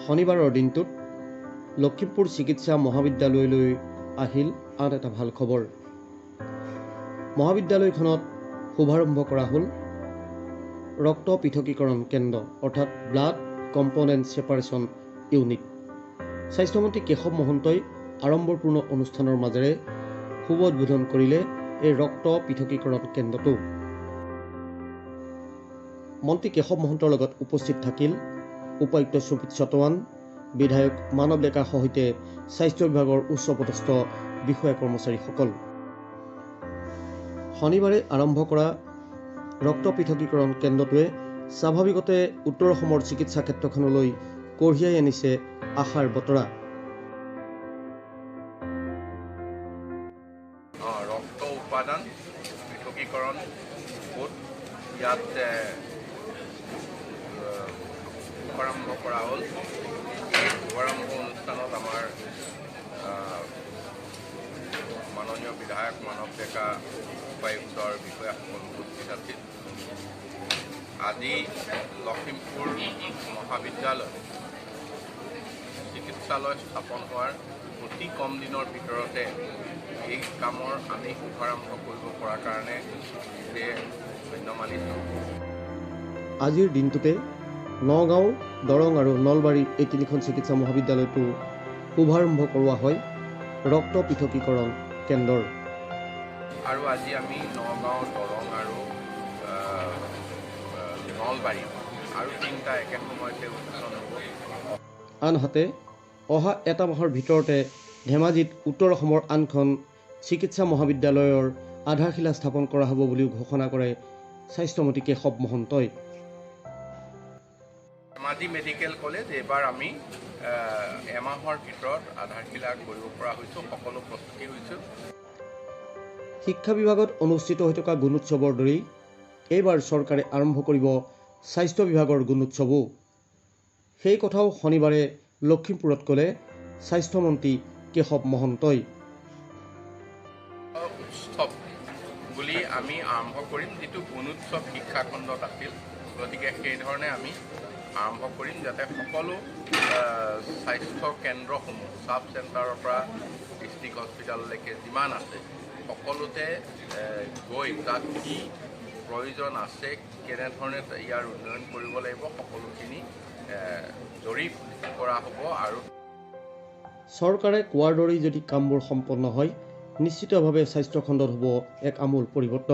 শনিবাৰৰ দিনটোত লখিমপুৰ চিকিৎসা মহাবিদ্যালয়লৈ আহিল আন এটা ভাল খবৰ। মহাবিদ্যালয়খনত শুভাৰম্ভ কৰা হ'ল ৰক্ত পৃথকীকৰণ কেন্দ্ৰ অৰ্থাৎ ব্লাড কম্পনেণ্ট ছেপাৰেশ্যন ইউনিট। স্বাস্থ্যমন্ত্ৰী কেশৱ মহন্তই আড়ম্বৰপূৰ্ণ অনুষ্ঠানৰ মাজেৰে শুভ উদ্বোধন কৰিলে এই ৰক্ত পৃথকীকৰণ কেন্দ্ৰটো। মন্ত্ৰী কেশৱ মহন্তৰ লগত উপস্থিত থাকিল উপায়ুক্ত সুমিত চটৱান, বিধায়ক মানৱ ডেকাৰ সহিতে স্বাস্থ্য বিভাগৰ উচ্চপদস্থ বিষয়া কৰ্মচাৰীসকল। শনিবাৰে আৰম্ভ কৰা ৰক্ত পৃথকীকৰণ কেন্দ্ৰটোৱে স্বাভাৱিকতে উত্তৰ অসমৰ চিকিৎসা ক্ষেত্ৰখনলৈ কঢ়িয়াই আনিছে আশাৰ বতৰা। ৰক্ত উপাদান পৃথকীকৰণ গোট ইয়াত শুভাৰম্ভ কৰা হ'ল। শুভাৰম্ভ অনুষ্ঠানত আমাৰ মাননীয় বিধায়ক মানৱ ডেকা, উপায়ুক্তৰ বিষয়াসকল উপস্থিত আছিল। আজি লখিমপুৰ মহাবিদ্যালয় চিকিৎসালয় স্থাপন হোৱাৰ অতি কম দিনৰ ভিতৰতে এই কামৰ আমি শুভাৰম্ভ কৰিব পৰাৰ কাৰণে ধন্য মানিছোঁ। আজিৰ দিনটোতে নগাঁও, দৰং আৰু নলবাৰীৰ এই তিনিখন চিকিৎসা মহাবিদ্যালয়তো শুভাৰম্ভ কৰোৱা হয় ৰক্ত পৃথকীকৰণ কেন্দ্ৰৰ। আৰু আজি আমি নগাঁও, দৰং আৰু নলবাৰী আৰু তিনিটা একে সময়তে উদ্বোধন হ'ব। আনহাতে অহা এটা মাহৰ ভিতৰতে ধেমাজিত উত্তৰ অসমৰ আনখন চিকিৎসা মহাবিদ্যালয়ৰ আধাৰশিলা স্থাপন কৰা হ'ব বুলিও ঘোষণা কৰে স্বাস্থ্যমন্ত্ৰী কেশৱ মহন্তই। ধেমাজি মেডিকেল কলেজ এইবাৰ আমি এমাহৰ ভিতৰত আধাৰশিলা কৰিব পৰা হৈছোঁ, সকলো প্ৰস্তুতি হৈছোঁ। শিক্ষা বিভাগত অনুষ্ঠিত হৈ থকা গুণোৎসৱৰ দৰেই এইবাৰ চৰকাৰে আৰম্ভ কৰিব স্বাস্থ্য বিভাগৰ গুণোৎসৱো। সেই কথাও শনিবাৰে লখিমপুৰত ক'লে স্বাস্থ্যমন্ত্ৰী কেশৱ মহন্তই। উৎসৱ বুলি আমি আৰম্ভ কৰিম, যিটো গুণোৎসৱ শিক্ষাখণ্ডত আছিল। গতিকে সেইধৰণে আমি আৰম্ভ কৰিম, যাতে সকলো স্বাস্থ্য কেন্দ্ৰসমূহ চাব চেণ্টাৰৰ পৰা ডিষ্ট্ৰিক্ট হস্পিটেললৈকে যিমান আছে সকলোতে গৈ তাত কি প্ৰয়োজন আছে, কেনেধৰণে ইয়াৰ উন্নয়ন কৰিব লাগিব, সকলোখিনি জৰীপ কৰা হ'ব। আৰু চৰকাৰে কোৱাৰ দৰেই যদি কামবোৰ সম্পন্ন হয় নিশ্চিতভাৱে স্বাস্থ্যখণ্ডত হ'ব এক আমূল পৰিৱৰ্তন।